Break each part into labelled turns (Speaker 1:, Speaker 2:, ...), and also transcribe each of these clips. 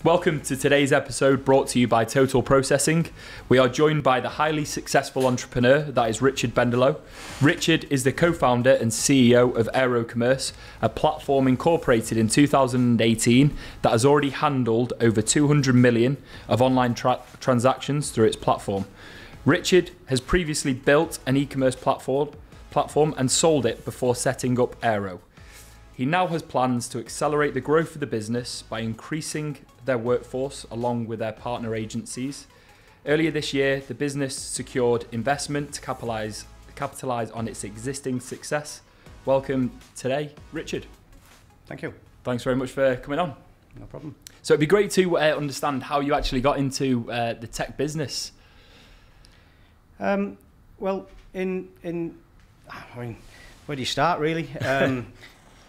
Speaker 1: Welcome to today's episode brought to you by Total Processing. We are joined by the highly successful entrepreneur that is Richard Bendelow. Richard is the co-founder and CEO of Ecommerce, a platform incorporated in 2018 that has already handled over 200 million of online transactions through its platform. Richard has previously built an e-commerce platform and sold it before setting up Aero. He now has plans to accelerate the growth of the business by increasing their workforce along with their partner agencies. Earlier this year, the business secured investment to capitalize on its existing success. Welcome today, Richard.
Speaker 2: Thank you.
Speaker 1: Thanks very much for coming on.
Speaker 2: No problem.
Speaker 1: So it'd be great to understand how you actually got into the tech business.
Speaker 2: Well, I mean, where do you start really?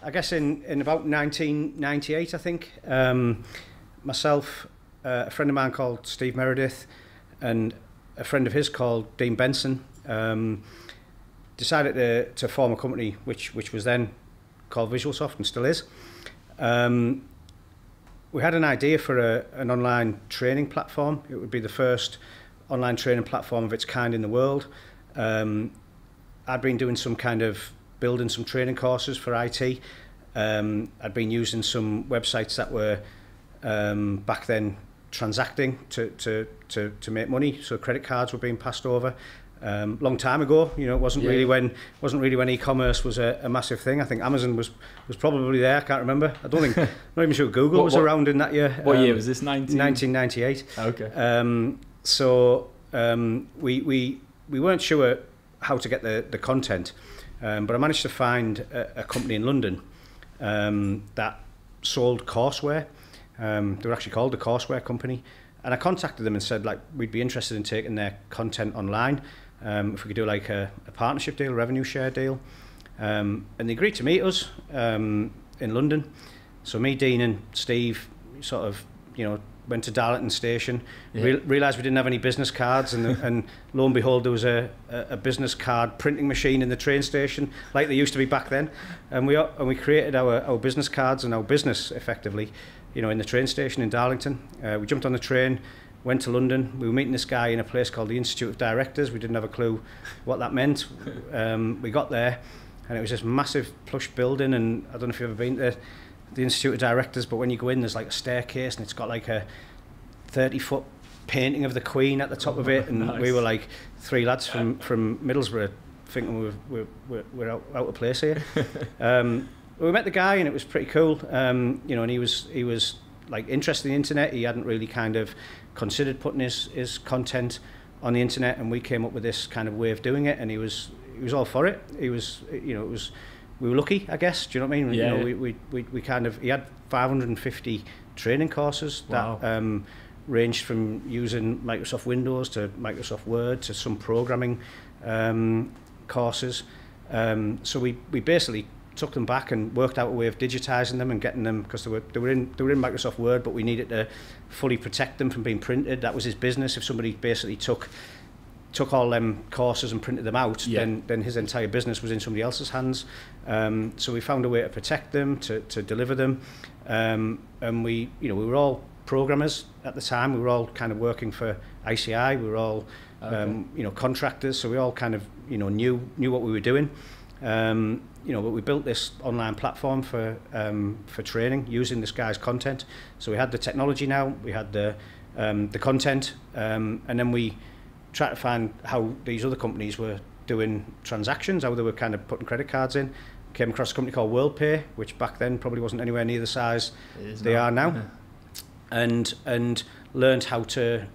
Speaker 2: I guess in about 1998, I think, myself, a friend of mine called Steve Meredith, and a friend of his called Dean Benson, decided to form a company which was then called Visualsoft and still is. We had an idea for an online training platform. It would be the first online training platform of its kind in the world. I'd been doing some kind of building some training courses for IT. I'd been using some websites that were back then transacting to make money, so credit cards were being passed over. Long time ago, you know, it wasn't really when e-commerce was a massive thing. I think Amazon was probably there. I can't remember. I don't think. I'm not even sure Google was around in that year.
Speaker 1: What year was this?
Speaker 2: 1998.
Speaker 1: Okay.
Speaker 2: So we weren't sure how to get the content, but I managed to find a company in London that sold Courseware. They were actually called the Courseware company, and I contacted them and said, like, we'd be interested in taking their content online, if we could do like a partnership deal, revenue share deal, and they agreed to meet us in London. So me, Dean and Steve sort of, you know, went to Darlington Station, realised we didn't have any business cards, and lo and behold, there was a business card printing machine in the train station, like there used to be back then, and we created our business cards and our business effectively, you know, in the train station in Darlington. We jumped on the train, went to London. We were meeting this guy in a place called the Institute of Directors. We didn't have a clue what that meant. We got there, and it was this massive plush building, and I don't know if you've ever been to the Institute of Directors, but when you go in, there's like a staircase, and it's got like a 30-foot painting of the Queen at the top of it, and nice. We were like three lads from Middlesbrough thinking we're out of place here. We met the guy, and it was pretty cool, you know, and he was like interested in the internet. He hadn't really kind of considered putting his content on the internet, and we came up with this kind of way of doing it, and he was all for it. He was, you know, we were lucky, I guess. Do you know what I mean?
Speaker 1: Yeah.
Speaker 2: You know, we kind of, he had 550 training courses that ranged from using Microsoft Windows to Microsoft Word to some programming courses. So we basically took them back and worked out a way of digitizing them and getting them, because they were in Microsoft Word, but we needed to fully protect them from being printed. That was his business. If somebody basically took all them courses and printed them out, then his entire business was in somebody else's hands. So we found a way to protect them, to deliver them, and we were all programmers at the time. We were all kind of working for ICI. We were all you know, contractors, so we all kind of, you know, knew what we were doing. You know, but we built this online platform for training using this guy's content. So we had the technology now, we had the content, and then we tried to find how these other companies were doing transactions, how they were kind of putting credit cards in. Came across a company called WorldPay, which back then probably wasn't anywhere near the size they are now, and learned how to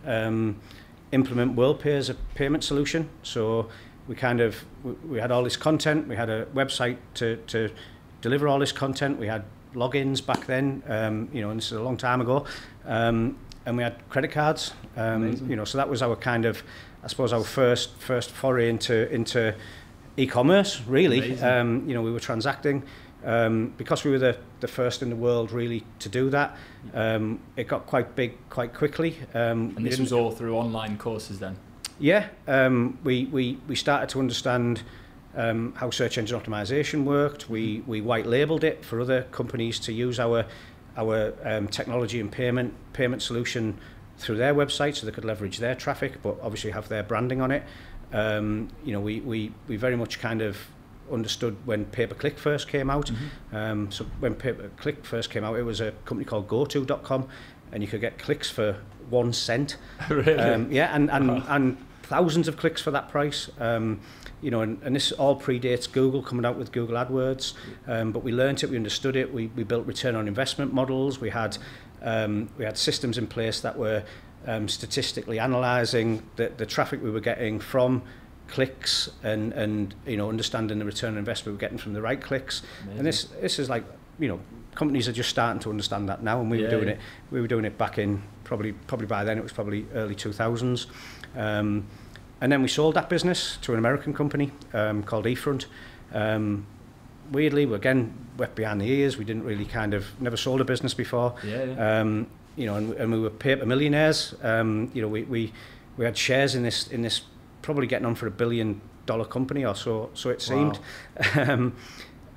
Speaker 2: implement WorldPay as a payment solution. So we had all this content. We had a website to deliver all this content. We had logins back then, you know, and this is a long time ago, and we had credit cards. You know, so that was our kind of, I suppose, our first foray into e-commerce, really. You know, we were transacting because we were the first in the world really to do that. It got quite big quite quickly.
Speaker 1: And this was all through online courses then?
Speaker 2: Yeah, we started to understand how search engine optimization worked. We white labeled it for other companies to use our our technology and payment solution through their website, so they could leverage their traffic, but obviously have their branding on it. You know, we very much kind of understood when pay-per-click first came out. So when pay-per-click first came out, it was a company called goto.com, and you could get clicks for 1 cent.
Speaker 1: Really?
Speaker 2: Yeah, and thousands of clicks for that price. You know, and this all predates Google coming out with Google AdWords, but we learnt it, we understood it, we built return on investment models, we had systems in place that were statistically analysing the traffic we were getting from clicks, and you know, understanding the return on investment we were getting from the right clicks. Amazing. And this is like, you know, companies are just starting to understand that now, and we were doing it back in probably by then it was probably early 2000s. And then we sold that business to an American company called eFront. Weirdly, we again wet behind the ears. We didn't really never sold a business before. You know, and we were paper millionaires. You know, we had shares in this probably getting on for $1 billion company or so it seemed. Wow.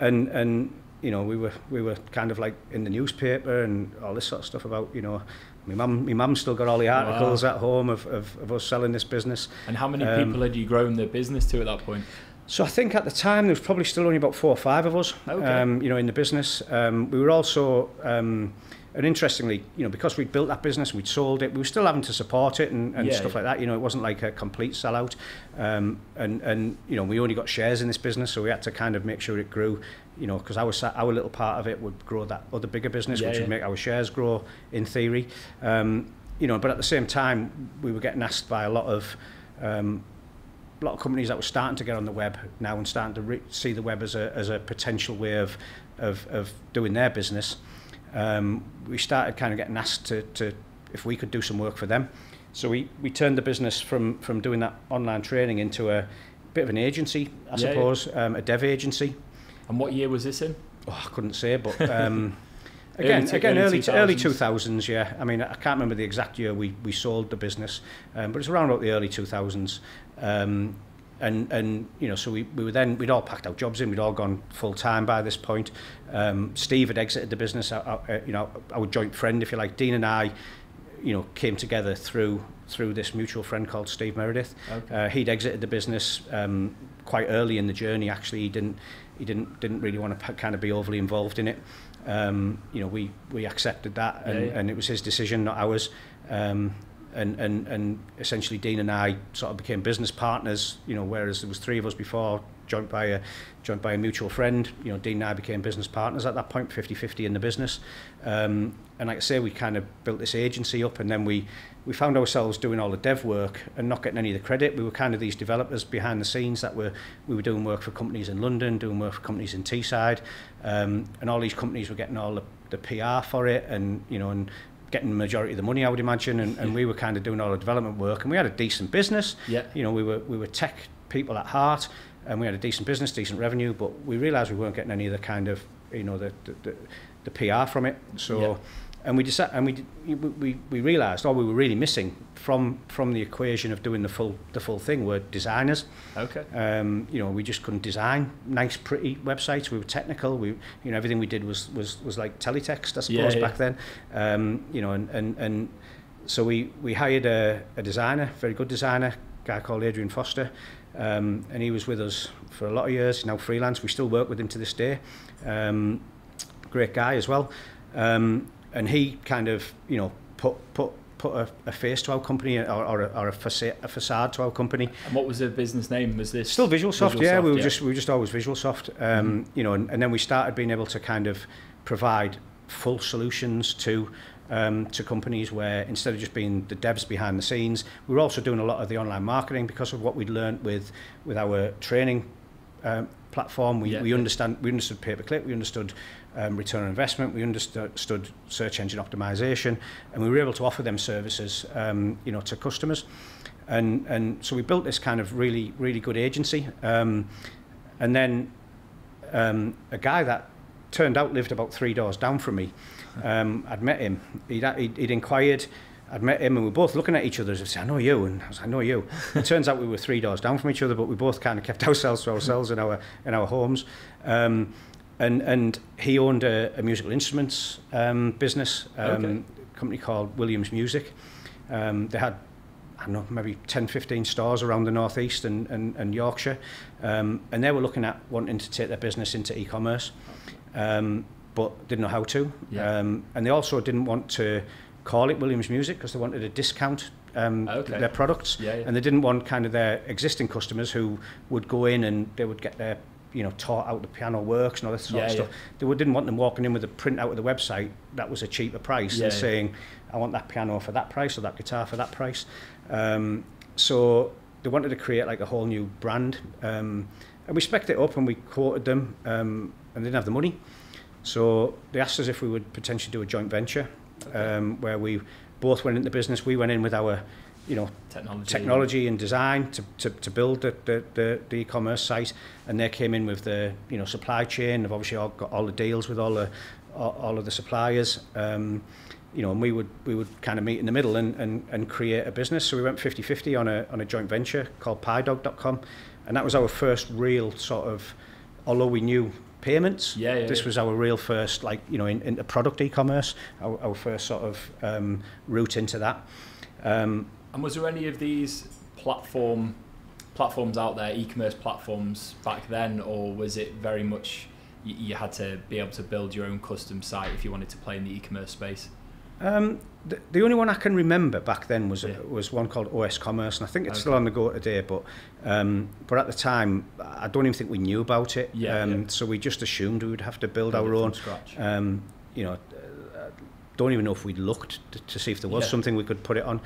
Speaker 2: And you know, we were kind of like in the newspaper and all this sort of stuff about, you know, my mum still got all the articles at home of us selling this business. And how many
Speaker 1: people had you grown the business to at that point?
Speaker 2: So I think at the time there was probably still only about 4 or 5 of us. Okay. You know, in the business. We were also, and interestingly, you know, because we'd built that business and we'd sold it, we were still having to support it and stuff like that. You know, it wasn't like a complete sellout. And you know, we only got shares in this business, so we had to kind of make sure it grew. You know, because our little part of it would grow that other bigger business, which would make our shares grow in theory. You know, but at the same time, we were getting asked by a lot of companies that were starting to get on the web now and starting to see the web as a potential way of doing their business. We started kind of getting asked to if we could do some work for them. So we turned the business from doing that online training into a bit of an agency, I suppose, a dev agency.
Speaker 1: And what year was this in?
Speaker 2: Oh, I couldn't say, but again, early 2000s. Yeah, I mean, I can't remember the exact year we sold the business, but it's around about the early 2000s. And you know, so we'd all packed our jobs in, we'd all gone full time by this point. Steve had exited the business. You know, our joint friend, if you like, Dean and I, you know, came together through this mutual friend called Steve Meredith. Okay. He'd exited the business quite early in the journey. Actually, he didn't really want to kind of be overly involved in it. You know, we accepted that, and it was his decision, not ours. And essentially Dean and I sort of became business partners, you know, whereas there was 3 of us before, joined by a mutual friend. You know, Dean and I became business partners at that point, 50-50 in the business. And like I say, we kind of built this agency up, and then we found ourselves doing all the dev work and not getting any of the credit. We were kind of these developers behind the scenes that we were doing work for companies in London, doing work for companies in Teesside, and all these companies were getting all the PR for it, and you know, and getting the majority of the money, I would imagine, and we were kind of doing all the development work, and we had a decent business. Yeah. You know, we were tech people at heart, and we had a decent business, decent revenue, but we realised we weren't getting any of the kind of, you know, the PR from it. So, and we decided, and we realised all we were really missing from the equation of doing the full thing were designers. Okay. You know, we just couldn't design nice, pretty websites. We were technical. You know, everything we did was like teletext, I suppose, back then. You know, and so we hired a designer, very good designer, guy called Adrian Foster, and he was with us for a lot of years. Now freelance. We still work with him to this day. Great guy as well. And he kind of, you know, put a face to our company, or a facade to our company.
Speaker 1: And what was the business name? Was this
Speaker 2: still visualsoft? Yeah, we were just always visualsoft. You know, and then we started being able to kind of provide full solutions to companies, where instead of just being the devs behind the scenes, we were also doing a lot of the online marketing because of what we'd learned with our training platform. We understood pay-per-click, we understood return on investment, we understood search engine optimization, and we were able to offer them services, you know, to customers. And so we built this kind of really, really good agency. And then a guy that turned out lived about 3 doors down from me. I'd met him. He'd inquired. I'd met him, and we were both looking at each other as if say, I know you, and I was like, I know you. It turns out we were 3 doors down from each other, but we both kind of kept ourselves to ourselves in our homes. And he owned a musical instruments business, company called Williams Music. They had, I don't know, maybe 10, 15 stores around the northeast and Yorkshire, and they were looking at wanting to take their business into e-commerce, but didn't know how to. And they also didn't want to call it Williams Music because they wanted to discount their products, and they didn't want kind of their existing customers who would go in and they would get their taught out the piano works and all that sort of stuff. They didn't want them walking in with a print out of the website that was a cheaper price and saying, I want that piano for that price or that guitar for that price. So they wanted to create like a whole new brand. And we spec'd it up and we quoted them and they didn't have the money. So they asked us if we would potentially do a joint venture where we both went into business. We went in with our technology and design to build the e-commerce site, and they came in with the supply chain. They've obviously got all the deals with all of the suppliers, and we would kind of meet in the middle and create a business. So we went 50-50 on a joint venture called piedog.com, and that was our first real sort of, although we knew payments, this was our real first into product e-commerce, our first sort of route into that.
Speaker 1: And was there any of these platforms out there, e-commerce platforms back then, or was it very much you had to be able to build your own custom site if you wanted to play in the e-commerce space?
Speaker 2: The only one I can remember back then was one called OS Commerce, and I think it's still on the go today. But at the time, I don't even think we knew about it. So we just assumed we would have to build our own. Scratch. Don't even know if we'd looked to see if there was something we could put it on.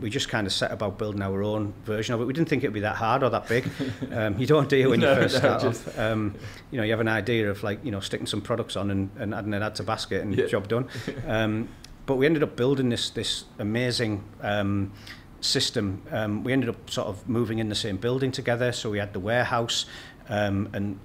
Speaker 2: We just kind of set about building our own version of it. We didn't think it would be that hard or that big. You don't do when you first start off. You have an idea of sticking some products on and adding an add to basket and job done. But we ended up building this amazing system. We ended up sort of moving in the same building together. So we had the warehouse. And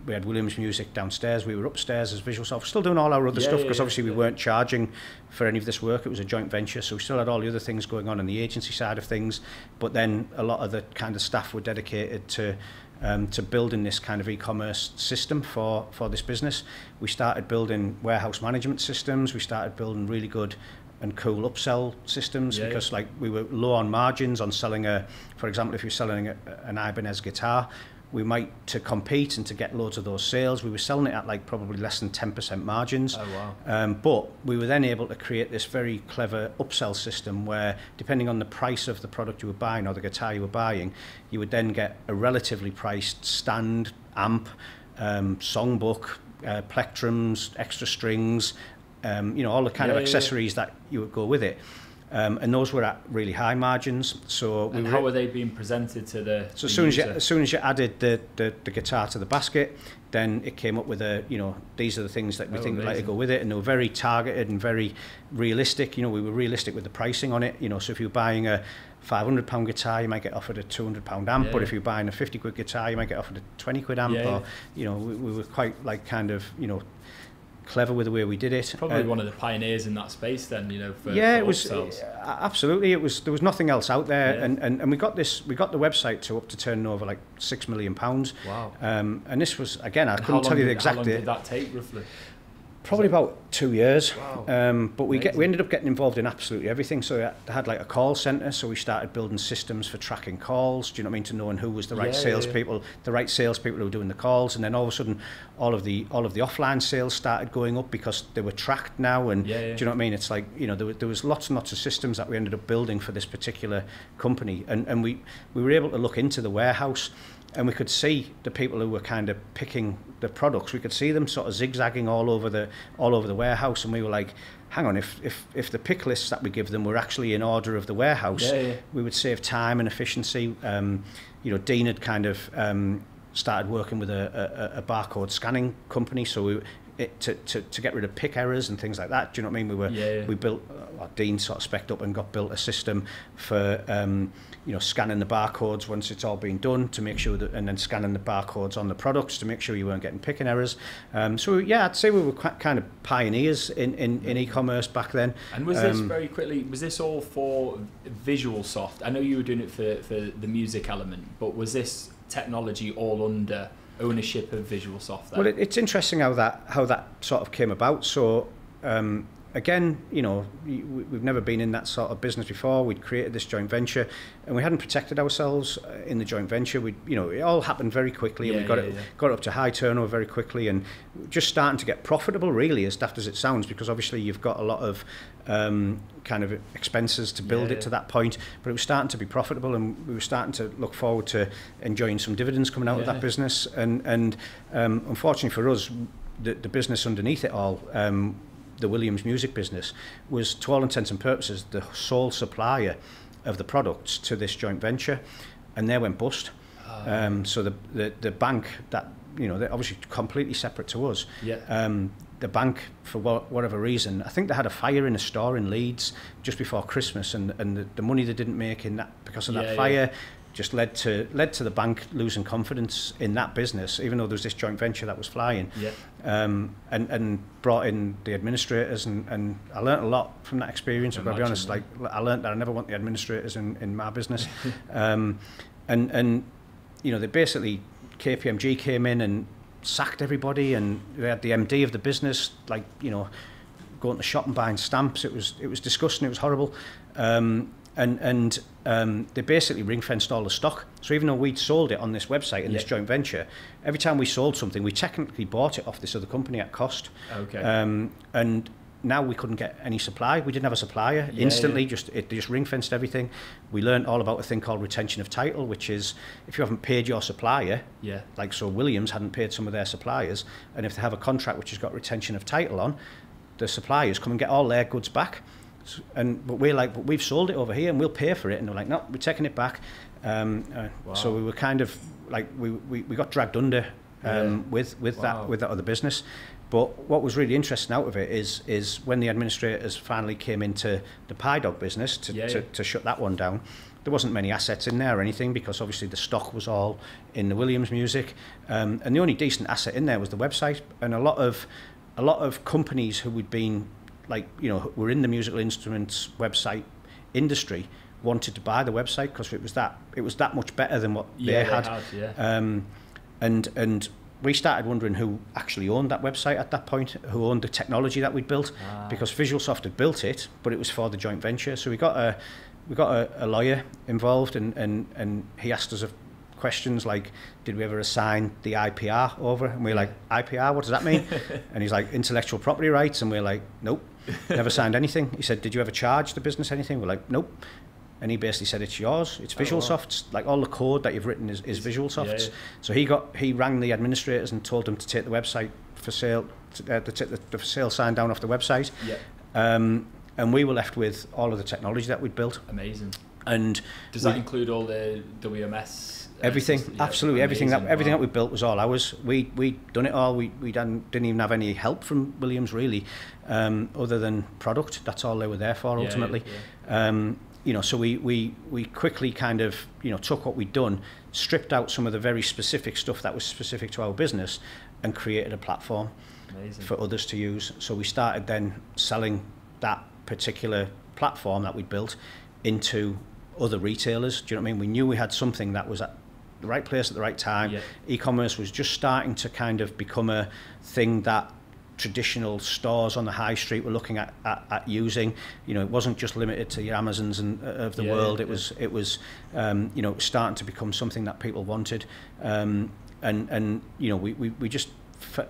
Speaker 2: we had Williams Music downstairs. We were upstairs as visualsoft, still doing all our other stuff because obviously we weren't charging for any of this work. It was a joint venture, so we still had all the other things going on the agency side of things. But then a lot of the kind of staff were dedicated to building this kind of e-commerce system for this business. We started building warehouse management systems. We started building really good and cool upsell systems because we were low on margins on selling for example, if you're selling an Ibanez guitar, we might, to compete and to get loads of those sales, we were selling it at probably less than 10% margins.
Speaker 1: Oh, wow.
Speaker 2: But we were then able to create this very clever upsell system where, depending on the price of the product you were buying or the guitar you were buying, you would then get a relatively priced stand, amp, songbook, plectrums, extra strings, all the kind of accessories that you would go with it. And those were at really high margins. So
Speaker 1: how were they being presented to the?
Speaker 2: So as soon as you added the guitar to the basket, then it came up with these are the things that we think would like to go with it, and they were very targeted and very realistic. We were realistic with the pricing on it. So if you're buying a £500 guitar, you might get offered a £200 amp, but if you're buying a £50 guitar, you might get offered a £20 amp. Or we were quite clever with the way we did it.
Speaker 1: Probably one of the pioneers in that space then, for
Speaker 2: it was
Speaker 1: upsells.
Speaker 2: Absolutely. There was nothing else out there, and we got the website to up to turning over £6 million.
Speaker 1: Wow.
Speaker 2: And this was, again, I couldn't tell you the exact date.
Speaker 1: How long did that take roughly?
Speaker 2: Probably about 2 years.
Speaker 1: Wow.
Speaker 2: But we ended up getting involved in absolutely everything. So they had a call centre, so we started building systems for tracking calls, do you know what I mean, to knowing who was the right salespeople, the right salespeople who were doing the calls, and then all of a sudden all of the offline sales started going up because they were tracked now, and do you know what I mean? It's there was lots and lots of systems that we ended up building for this particular company, and we were able to look into the warehouse. And we could see the people who were kind of picking the products. We could see them sort of zigzagging all over the warehouse, and we were like, hang on, if the pick lists that we give them were actually in order of the warehouse, we would save time and efficiency. Dean had kind of started working with a barcode scanning company, so to get rid of pick errors and things like that. Do you know what I mean? We built, Dean sort of spec'd up and built a system for scanning the barcodes once it's all been done to make sure that, and then scanning the barcodes on the products to make sure you weren't getting picking errors. So I'd say we were kind of pioneers in e-commerce back then.
Speaker 1: And was this very quickly? Was this all for VisualSoft? I know you were doing it for the music element, but was this technology all under ownership of visualsoft then?
Speaker 2: Well, it's interesting how that sort of came about. So again, you know, we've never been in that sort of business before. We'd created this joint venture, and we hadn't protected ourselves in the joint venture. You know, it all happened very quickly, and we got it up to high turnover very quickly, and just starting to get profitable, really, as daft as it sounds, because obviously you've got a lot of kind of expenses to build it to that point, but it was starting to be profitable, and we were starting to look forward to enjoying some dividends coming out of that business. And unfortunately for us, the business underneath it all, the Williams music business, was to all intents and purposes the sole supplier of the products to this joint venture, and they went bust. So the bank that, you know, they're obviously completely separate to us. The bank, for whatever reason, I think they had a fire in a store in Leeds just before Christmas, and the money they didn't make in that because of that fire just led to the bank losing confidence in that business, even though there was this joint venture that was flying. And brought in the administrators, and I learnt a lot from that experience. I've got to be honest, like, I learnt that I never want the administrators in my business. And you know, they basically, KPMG came in and sacked everybody, and they had the MD of the business, like, you know, going to the shop and buying stamps. It was disgusting. It was horrible. They basically ring-fenced all the stock. So even though we'd sold it on this website in this joint venture, every time we sold something, we technically bought it off this other company at cost. And now we couldn't get any supply. We didn't have a supplier. Instantly, they just ring-fenced everything. We learned all about a thing called retention of title, which is if you haven't paid your supplier, like so Williams hadn't paid some of their suppliers, and if they have a contract which has got retention of title on, the suppliers come and get all their goods back. But we're like, but we've sold it over here and we'll pay for it, and they're like, no, we're taking it back. So we were kind of like, we got dragged under with that other business. But what was really interesting out of it is when the administrators finally came into the Pie Dog business to shut that one down, there wasn't many assets in there or anything, because obviously the stock was all in the Williams music, and the only decent asset in there was the website. And a lot of companies who had been, like, you know, were in the musical instruments website industry, wanted to buy the website because it was that much better than what they had. And we started wondering who actually owned that website at that point, who owned the technology that we'd built, because Visualsoft had built it, but it was for the joint venture. So we got a lawyer involved, and he asked us questions like, did we ever assign the IPR over? And we're like, IPR, what does that mean? And he's like, intellectual property rights. And we're like, nope, never signed anything. He said, did you ever charge the business anything? We're like, nope. And he basically said, it's yours, it's Visualsoft's. Like, all the code that you've written is Visualsoft's. So he rang the administrators and told them to take the website for sale, to take the for sale sign down off the website. And we were left with all of the technology that we'd built.
Speaker 1: Amazing.
Speaker 2: And
Speaker 1: does that include all the WMS?
Speaker 2: Everything, absolutely. Everything that we built was all ours. We'd done it all. We didn't even have any help from Williams, really, other than product. That's all they were there for, ultimately. You know, so we quickly kind of, you know, took what we'd done, stripped out some of the very specific stuff that was specific to our business, and created a platform for others to use. So we started then selling that particular platform that we'd built into other retailers. Do you know what I mean? We knew we had something that was at the right place at the right time. E-commerce was just starting to kind of become a thing that traditional stores on the high street were looking at using. You know, it wasn't just limited to your Amazons and of the world. It was you know, starting to become something that people wanted. And you know, we just,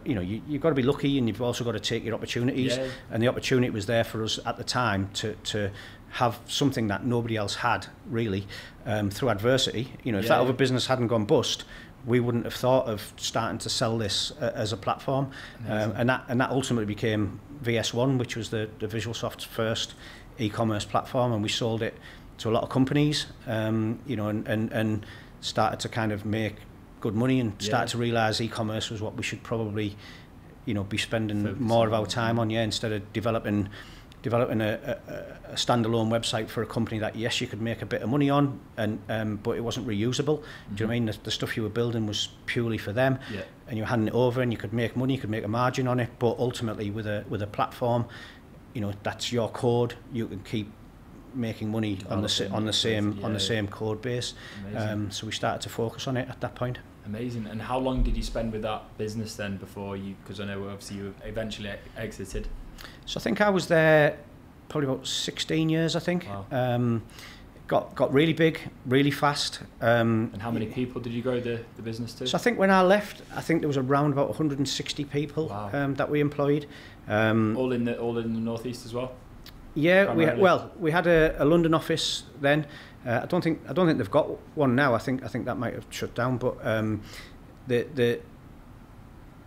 Speaker 2: you know, you've got to be lucky, and you've also got to take your opportunities. And the opportunity was there for us at the time to have something that nobody else had, really, through adversity. You know, if that other business hadn't gone bust, we wouldn't have thought of starting to sell this as a platform. And that ultimately became VS1, which was the Visualsoft's first e-commerce platform, and we sold it to a lot of companies, you know, and started to kind of make good money, and started to realise e-commerce was what we should probably, you know, be spending more of our time on, instead of developing a standalone website for a company that, yes, you could make a bit of money on, and but it wasn't reusable. Do you know what I mean? The stuff you were building was purely for them, and you were handing it over, and you could make money, you could make a margin on it, but ultimately with a platform, you know, that's your code. You can keep making money on the same code base. So we started to focus on it at that point.
Speaker 1: Amazing. And how long did you spend with that business then before you, because I know obviously you eventually exited?
Speaker 2: So I think I was there probably about 16 years, I think. Wow. Got really big, really fast.
Speaker 1: And how many people did you grow the business to?
Speaker 2: So I think when I left, I think there was around about 160 people. Wow. That we employed.
Speaker 1: All in the northeast as well.
Speaker 2: Yeah, we had a London office then. I don't think they've got one now. I think that might have shut down. But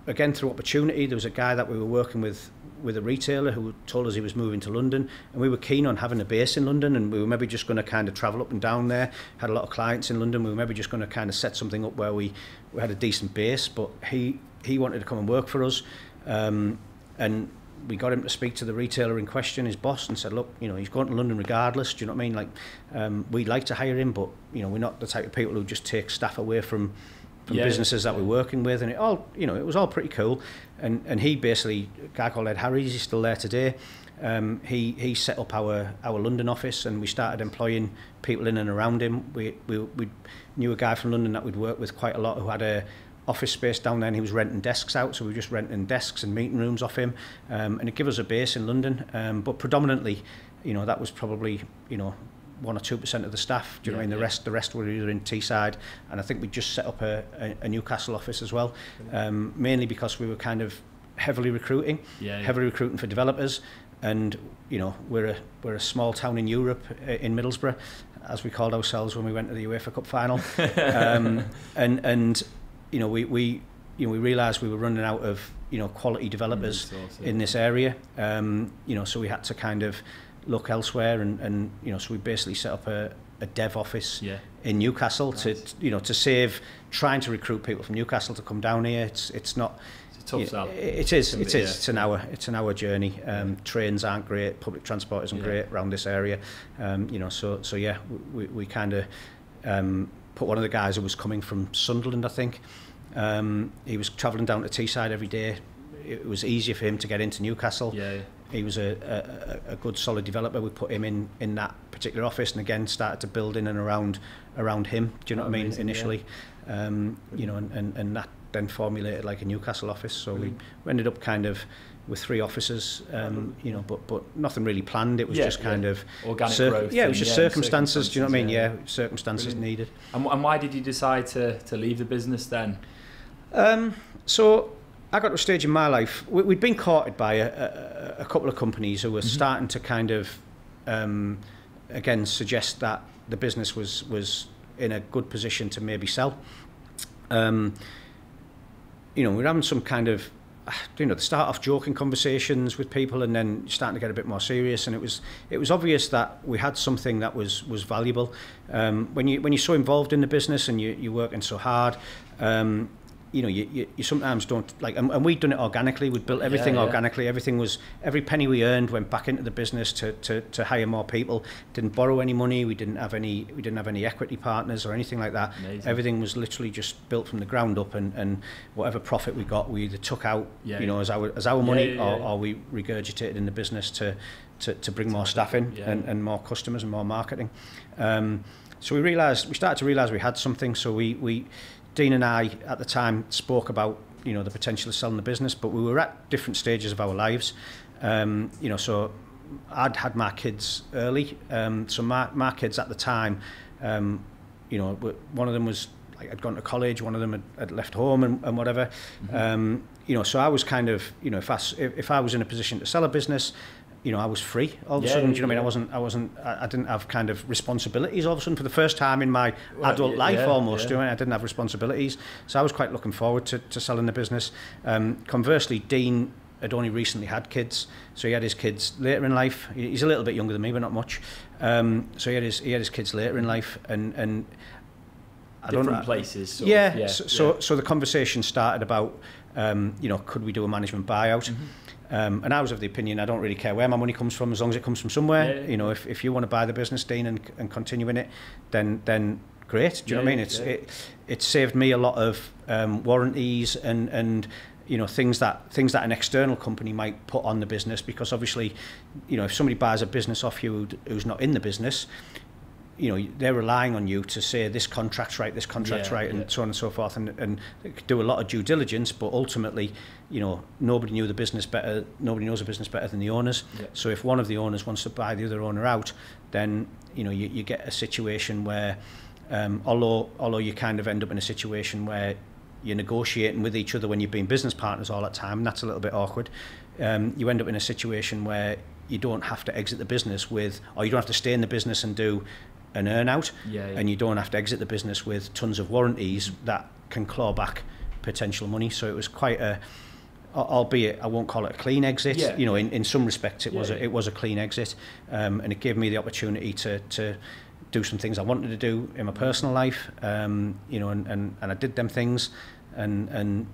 Speaker 2: again, through opportunity, there was a guy that we were working with a retailer who told us he was moving to London, and we were keen on having a base in London, and we were maybe just going to kind of travel up and down there. Had a lot of clients in London. We were maybe just going to kind of set something up where we had a decent base, but he wanted to come and work for us, and we got him to speak to the retailer in question, his boss, and said, look, he's going to London regardless. Do you know what I mean? Like, we'd like to hire him, but we're not the type of people who just take staff away from businesses that we're working with, and it was all pretty cool. And he basically, a guy called Ed Harries, he's still there today. He set up our London office, and we started employing people in and around him. We knew a guy from London that we'd worked with quite a lot who had a office space down there, and he was renting desks out, so we were just renting desks and meeting rooms off him, and it gave us a base in London. But predominantly, that was probably 1 or 2% of the staff. Do you know what I mean? The rest were either in Teesside, and I think we just set up a Newcastle office as well, mainly because we were kind of heavily recruiting for developers, and we're a small town in Europe, in Middlesbrough, as we called ourselves when we went to the UEFA Cup final, and we realised we were running out of quality developers in this area, so we had to kind of look elsewhere, and so we basically set up a dev office in Newcastle. Nice. to save trying to recruit people from Newcastle to come down here. It's not. It's a tough sell. It is. It's an hour journey. Trains aren't great. Public transport isn't great around this area. So we kind of put one of the guys who was coming from Sunderland, I think. He was travelling down to Teesside every day. It was easier for him to get into Newcastle. He was a good solid developer. We put him in that particular office, and again started to build in and around him. Do you know what I mean? Initially, and that then formulated like a Newcastle office. So we ended up kind of with 3 offices, but nothing really planned. It was just kind of
Speaker 1: organic growth.
Speaker 2: Yeah, it was just circumstances. Do you know what I mean? Yeah, circumstances needed.
Speaker 1: And why did you decide to leave the business then?
Speaker 2: So I got to a stage in my life, we'd been courted by a couple of companies who were starting to kind of, again, suggest that the business was in a good position to maybe sell. We're having some kind of, they start off joking conversations with people, and then starting to get a bit more serious. And it was obvious that we had something that was valuable. When you're so involved in the business and you're working so hard, you sometimes don't and we'd done it organically. We'd built everything organically. Every penny we earned went back into the business to hire more people. Didn't borrow any money. We didn't have any equity partners or anything like that.
Speaker 1: Amazing.
Speaker 2: Everything was literally just built from the ground up, and whatever profit we got, we either took out as our money, or we regurgitated in the business to bring more staff in and more customers and more marketing. So we started to realise we had something. So we Dean and I at the time spoke about the potential of selling the business, but we were at different stages of our lives. So I'd had my kids early. So my kids at the time, one of them was had gone to college, one of them had left home and whatever. So I was kind of if I was in a position to sell a business, I was free all of a sudden. Do you know what I mean? I didn't have kind of responsibilities all of a sudden for the first time in my adult life almost. Do you know what I mean? I didn't have responsibilities, so I was quite looking forward to selling the business. Conversely, Dean had only recently had kids, so he had his kids later in life. He's a little bit younger than me, but not much. So he had his kids later in life, and I don't know.
Speaker 1: Different places.
Speaker 2: So the conversation started about could we do a management buyout? And I was of the opinion, I don't really care where my money comes from, as long as it comes from somewhere. If you want to buy the business, Dean, and continue in it, then great. Do you know what I mean? It saved me a lot of warranties and things that an external company might put on the business, because obviously, if somebody buys a business off you who's not in the business, they're relying on you to say this contract's right, and so on and so forth, and do a lot of due diligence, but ultimately, nobody knows the business better than the owners.
Speaker 1: Yeah.
Speaker 2: So if one of the owners wants to buy the other owner out, then you get a situation where, although you kind of end up in a situation where you're negotiating with each other when you've been business partners all that time, and that's a little bit awkward. You end up in a situation where you don't have to exit the business or you don't have to stay in the business and do an earn out, and you don't have to exit the business with tons of warranties that can claw back potential money. So it was quite albeit I won't call it a clean exit. Yeah. In some respects it was a clean exit, and it gave me the opportunity to do some things I wanted to do in my personal life, and I did them things, and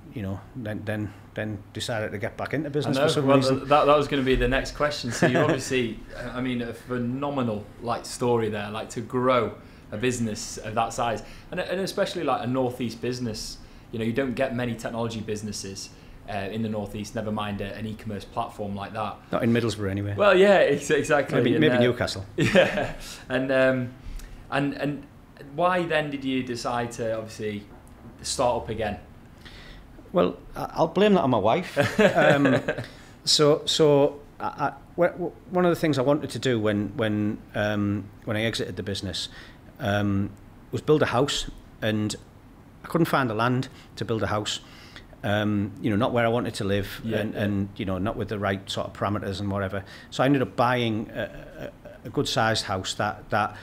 Speaker 2: then decided to get back into business for some reason.
Speaker 1: That was going to be the next question. So you obviously, a phenomenal story there, to grow a business of that size, and especially a Northeast business. You don't get many technology businesses in the Northeast. Never mind an e-commerce platform like that.
Speaker 2: Not in Middlesbrough anyway.
Speaker 1: Well, yeah, exactly.
Speaker 2: Maybe Newcastle.
Speaker 1: Yeah, and why then did you decide to obviously start up again?
Speaker 2: Well, I'll blame that on my wife. One of the things I wanted to do when I exited the business was build a house, and I couldn't find the land to build a house. Not where I wanted to live, and not with the right sort of parameters and whatever. So I ended up buying a good-sized house that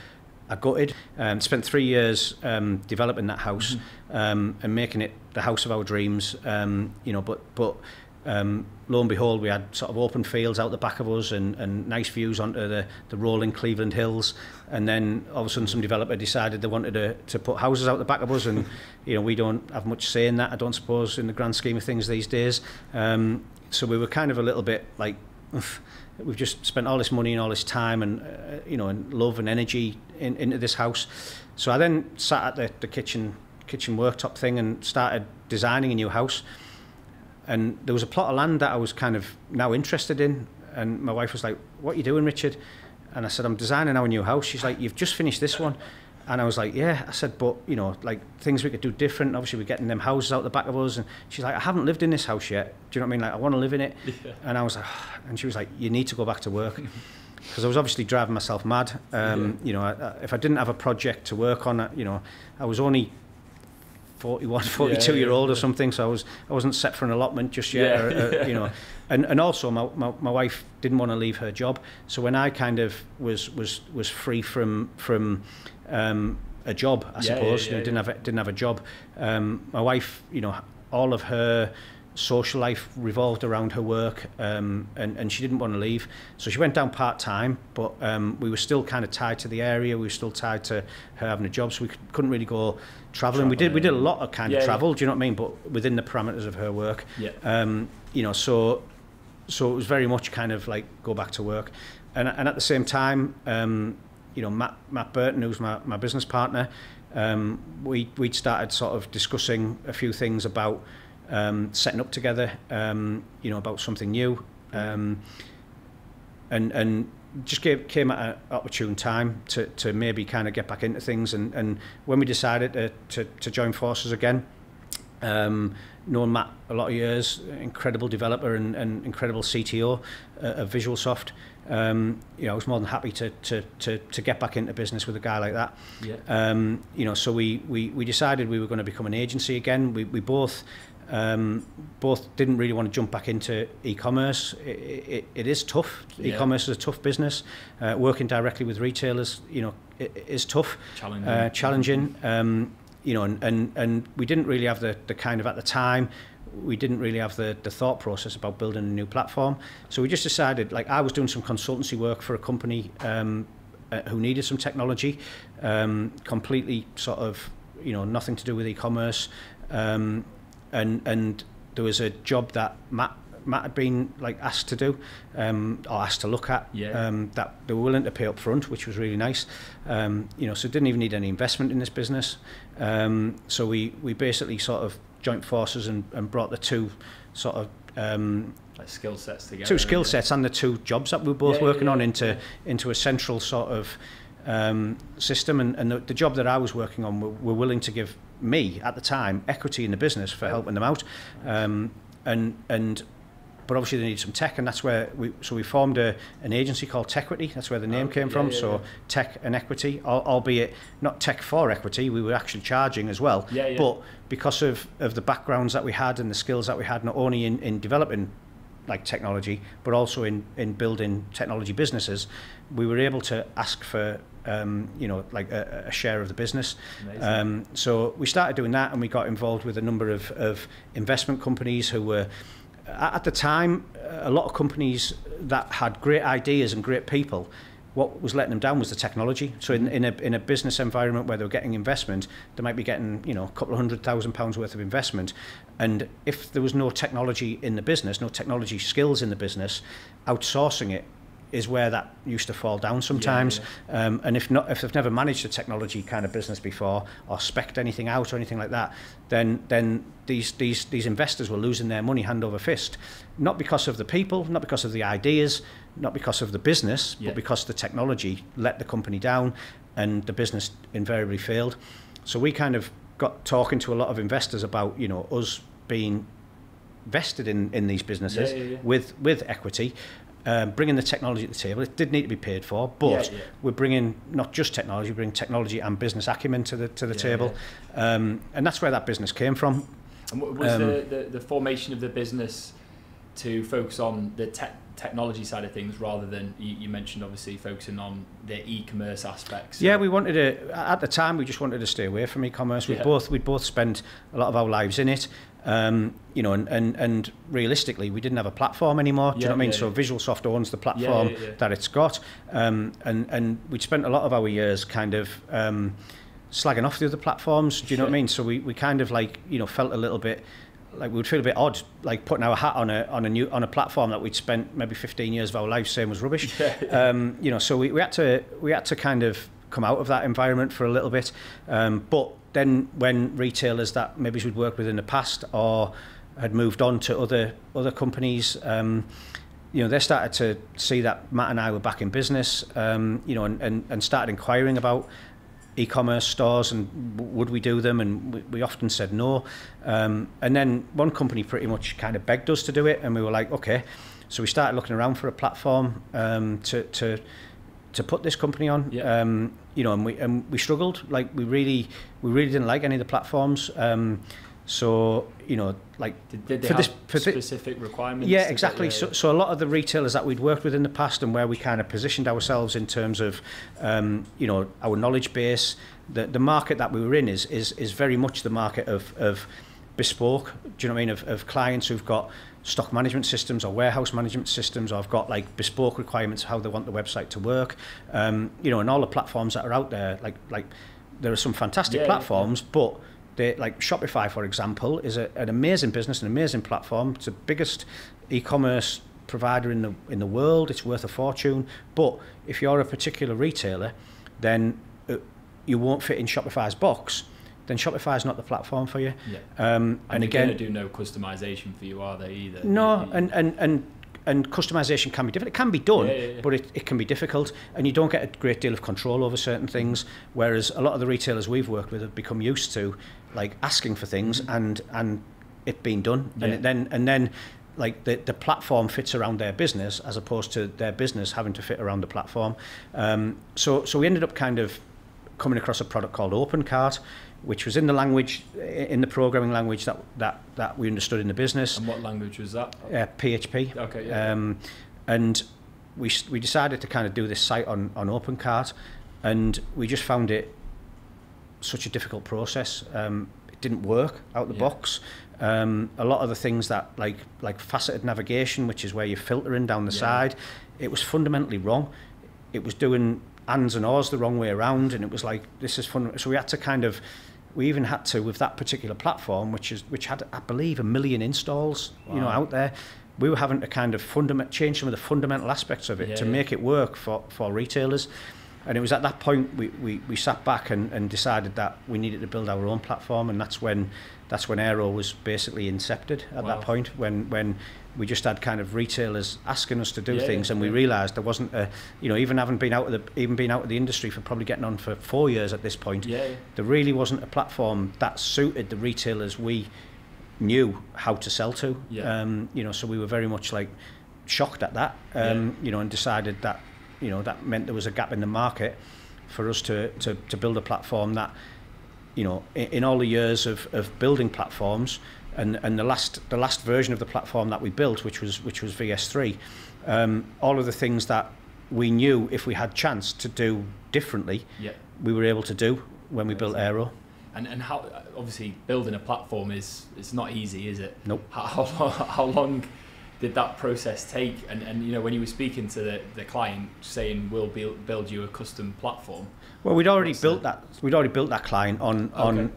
Speaker 2: I gutted, and spent 3 years developing that house, and making it the house of our dreams. But lo and behold, we had sort of open fields out the back of us, and nice views onto the rolling Cleveland hills. And then all of a sudden, some developer decided they wanted to put houses out the back of us, and we don't have much say in that, I don't suppose, in the grand scheme of things these days. So we were kind of a little bit like, we've just spent all this money and all this time and and love and energy into this house. So I then sat at the kitchen worktop thing and started designing a new house. And there was a plot of land that I was kind of now interested in, and my wife was like, "What are you doing, Richard?" And I said, "I'm designing our new house." She's like, "You've just finished this one." And I was like, "Yeah." I said, "But things we could do different. Obviously, we're getting them houses out the back of us." And she's like, "I haven't lived in this house yet. Do you know what I mean? I want to live in it." Yeah. And I was like, and she was like, "You need to go back to work." Because I was obviously driving myself mad. If I didn't have a project to work on, I was only 42-year-old or something, so I wasn't set for an allotment just yet. And also my wife didn't want to leave her job. So when I kind of was free from a job, I suppose, didn't have a job. My wife, all of her social life revolved around her work, and she didn't want to leave, so she went down part-time, but we were still kind of tied to the area. We were still tied to her having a job, so we couldn't really go travelling. We did a lot of kind of travel, do you know what I mean, but within the parameters of her work. So it was very much kind of like go back to work, and at the same time, Matt Burton, who's my business partner, we'd started sort of discussing a few things about setting up together, about something new, and just came at an opportune time to maybe kind of get back into things. And when we decided to join forces again, known Matt a lot of years, incredible developer and incredible CTO of visualsoft. I was more than happy to get back into business with a guy like that. So we decided we were going to become an agency again. We both didn't really want to jump back into e-commerce. It is tough. E-commerce is a tough business. Working directly with retailers, it is tough, challenging. And we didn't really have the kind of, at the time, we didn't really have the thought process about building a new platform. So we just decided, I was doing some consultancy work for a company who needed some technology, completely sort of, nothing to do with e-commerce. And there was a job that Matt had been asked to do, or asked to look at, that they were willing to pay up front, which was really nice. So didn't even need any investment in this business. So we basically sort of joined forces and brought the two sort of
Speaker 1: like skill sets together.
Speaker 2: Two skill sets and the two jobs that we were both working on into a central sort of system. And the job that I was working on were willing to give me at the time equity in the business for helping them out. But obviously they need some tech, and that's where we formed an agency called Tequity. That's where the name came from. Tech and equity, albeit not tech for equity, we were actually charging as well. But because of the backgrounds that we had and the skills that we had, not only in developing like technology, but also in building technology businesses, we were able to ask for like a share of the business. So we started doing that, and we got involved with a number of investment companies who were, at the time, a lot of companies that had great ideas and great people. What was letting them down was the technology. So in a business environment where they were getting investment, they might be getting a couple of £100,000 worth of investment, and if there was no technology in the business, no technology skills in the business, outsourcing it is where that used to fall down sometimes. And if they've never managed a technology kind of business before, or spec'd anything out or anything like that, then these investors were losing their money hand over fist, not because of the people, not because of the ideas, not because of the business, but because the technology let the company down, and the business invariably failed. So we kind of got talking to a lot of investors about us being vested in these businesses with equity. Bringing the technology at the table. It did need to be paid for, but we're bringing not just technology, we're bringing technology and business acumen to the table. And that's where that business came from.
Speaker 1: And what was the formation of the business to focus on the technology side of things, rather than, you mentioned obviously focusing on the e-commerce aspects?
Speaker 2: Yeah, we wanted to, at the time we just wanted to stay away from e-commerce. We'd both spent a lot of our lives in it. And realistically, we didn't have a platform anymore. Do you know what I mean? So visualsoft owns the platform that it's got, and we'd spent a lot of our years kind of slagging off the other platforms. Do you know what I mean? So we kind of like felt a little bit like we would feel a bit odd, like putting our hat on a platform that we'd spent maybe 15 years of our life saying was rubbish. So we had to kind of come out of that environment for a little bit, but then when retailers that maybe we'd worked with in the past or had moved on to other companies, they started to see that Matt and I were back in business, and started inquiring about e-commerce stores and would we do them, and we often said no. And then one company pretty much kind of begged us to do it, and we were like, okay. So we started looking around for a platform to put this company on, and we struggled. Like we really didn't like any of the platforms.
Speaker 1: Did they have specific requirements?
Speaker 2: Yeah, exactly. So a lot of the retailers that we'd worked with in the past, and where we kind of positioned ourselves in terms of our knowledge base, the market that we were in is very much the market of bespoke. Do you know what I mean? Of clients who've got stock management systems or warehouse management systems, or have got like bespoke requirements of how they want the website to work. And all the platforms that are out there, like there are some fantastic platforms, but they, like Shopify, for example, is an amazing business, an amazing platform. It's the biggest e-commerce provider in the world. It's worth a fortune. But if you're a particular retailer, then you won't fit in Shopify's box. Then Shopify's not the platform for you.
Speaker 1: And again, they do no customization for you, are they either?
Speaker 2: No, and customization can be difficult. It can be done, but it can be difficult, and you don't get a great deal of control over certain things. Whereas a lot of the retailers we've worked with have become used to like asking for things and it being done, and then like the platform fits around their business as opposed to their business having to fit around the platform. So we ended up kind of coming across a product called OpenCart, which was in the programming language that we understood in the business.
Speaker 1: And what language was that?
Speaker 2: PHP.
Speaker 1: Okay.
Speaker 2: And we decided to kind of do this site on OpenCart, and we just found it such a difficult process. It didn't work out the box. A lot of the things that like faceted navigation, which is where you're filtering down the side, it was fundamentally wrong. It was doing ands and ahs the wrong way around, and it was like, this is fun. So we even had to, with that particular platform, which had, I believe, 1 million installs, out there, we were having to kind of change some of the fundamental aspects of it to make it work for retailers. And it was at that point we sat back and decided that we needed to build our own platform, and that's when that's when Aero was basically incepted at that point, when we just had kind of retailers asking us to do things, and we realised there wasn't a, you know, even having been out of the industry for probably getting on for 4 years at this point, there really wasn't a platform that suited the retailers we knew how to sell to. You know, so we were very much like shocked at that, you know, and decided that, you know, that meant there was a gap in the market for us to build a platform that, you know, in all the years of building platforms, and the last version of the platform that we built, which was VS3, all of the things that we knew if we had chance to do differently, we were able to do when we built Aero.
Speaker 1: And how, obviously building a platform it's not easy, is it?
Speaker 2: Nope.
Speaker 1: How long did that process take? And you know, when you were speaking to the client saying we'll build you a custom platform,
Speaker 2: well, we'd already built that client on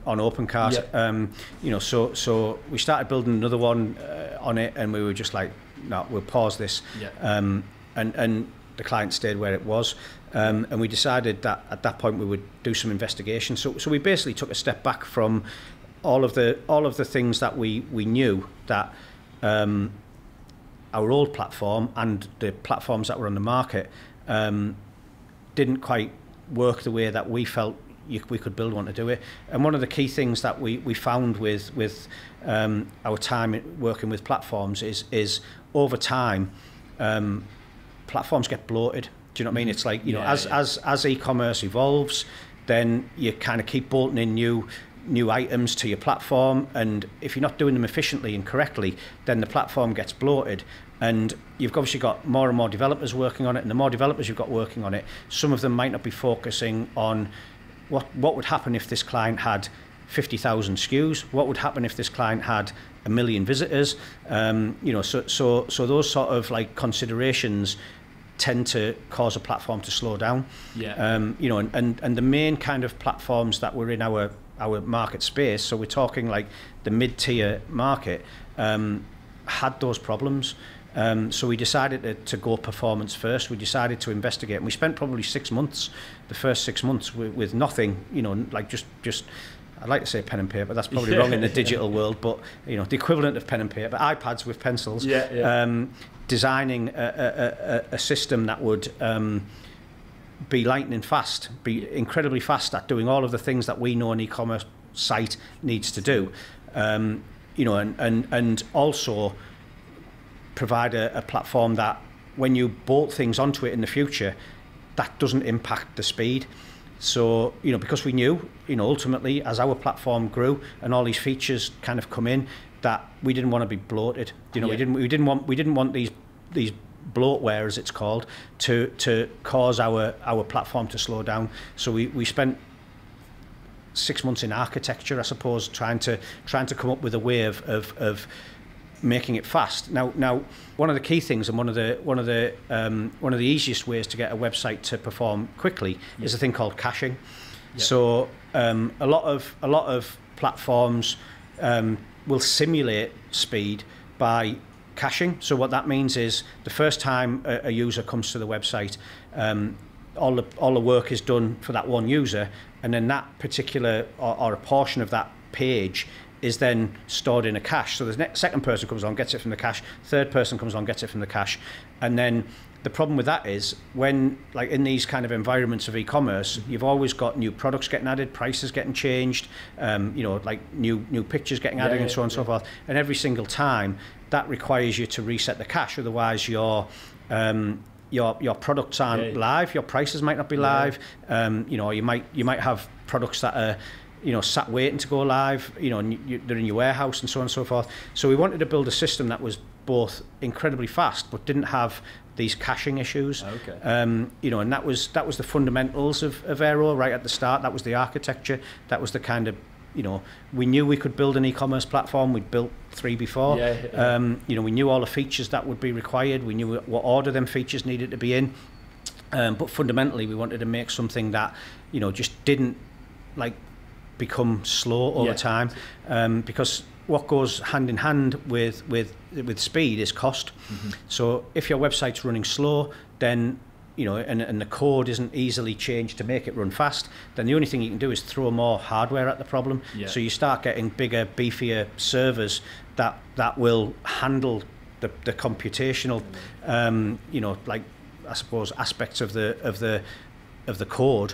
Speaker 2: OpenCart. You know, so we started building another one on it, and we were just like, no, we'll pause this. And the client stayed where it was, and we decided that at that point we would do some investigation. So we basically took a step back from all of the things that we knew that our old platform and the platforms that were on the market didn't quite work the way that we felt we could build one to do it. And one of the key things that we found with our time working with platforms is over time, platforms get bloated. Do you know what I mean? It's like, you know, as e-commerce evolves, then you kind of keep bolting in new items to your platform, and if you're not doing them efficiently and correctly, then the platform gets bloated, and you've obviously got more and more developers working on it, and the more developers you've got working on it, some of them might not be focusing on what would happen if this client had 50,000 SKUs, what would happen if this client had 1 million visitors, you know, so those sort of like considerations tend to cause a platform to slow down. You know, and the main kind of platforms that were in our market space, so we're talking like the mid-tier market, had those problems. So we decided to go performance first. We decided to investigate, and we spent probably 6 months, the first 6 months with nothing, you know, like just I'd like to say pen and paper, that's probably wrong in the digital world, but you know, the equivalent of pen and paper, iPads with pencils, designing a system that would be lightning fast, be incredibly fast at doing all of the things that we know an e-commerce site needs to do, you know, and also provide a platform that when you bolt things onto it in the future, that doesn't impact the speed. So, you know, because we knew, you know, ultimately as our platform grew and all these features kind of come in, that we didn't want to be bloated. You know, we didn't want these bloatware, as it's called, to cause our platform to slow down. So we spent 6 months in architecture, I suppose, trying to come up with a way of making it fast. Now, one of the key things, and one of the easiest ways to get a website to perform quickly is a thing called caching. So a lot of platforms will simulate speed by caching. So what that means is the first time a user comes to the website, all the work is done for that one user, and then that particular or a portion of that page is then stored in a cache. So the second person comes on, gets it from the cache, third person comes on, gets it from the cache. And then the problem with that is when, like in these kind of environments of e-commerce, you've always got new products getting added, prices getting changed, you know, like new pictures getting added and so on and so forth. And every single time that requires you to reset the cache, otherwise your products aren't live, your prices might not be live, you know, you might have products that are, you know, sat waiting to go live, you know, and they're in your warehouse and so on and so forth. So we wanted to build a system that was both incredibly fast but didn't have these caching issues. You know, and that was the fundamentals of Aero right at the start. That was the architecture. That was the kind of, you know, we knew we could build an e-commerce platform. We'd built 3 before. You know, we knew all the features that would be required. We knew what order them features needed to be in. But fundamentally, we wanted to make something that, you know, just didn't like become slow over time, because what goes hand in hand with speed is cost. So if your website's running slow, then you know, and the code isn't easily changed to make it run fast, then the only thing you can do is throw more hardware at the problem.
Speaker 1: Yeah.
Speaker 2: So you start getting bigger, beefier servers that will handle the computational, you know, like I suppose aspects of the code.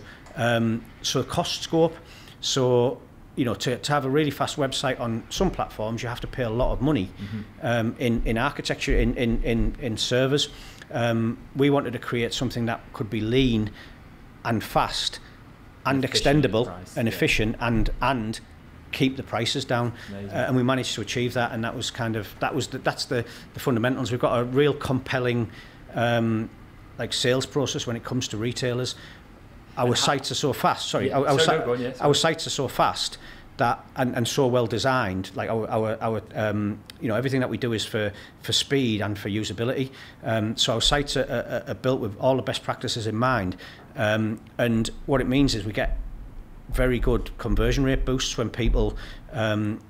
Speaker 2: So costs go up. So, you know, to have a really fast website on some platforms, you have to pay a lot of money in architecture, in servers. We wanted to create something that could be lean and fast and extendable and efficient and keep the prices down. And we managed to achieve that, and that's the fundamentals. We've got a real compelling like sales process when it comes to retailers. Our sites are so fast. Sorry, our sites are so fast that and so well designed. Like our you know, everything that we do is for speed and for usability. So our sites are built with all the best practices in mind. And what it means is we get very good conversion rate boosts when people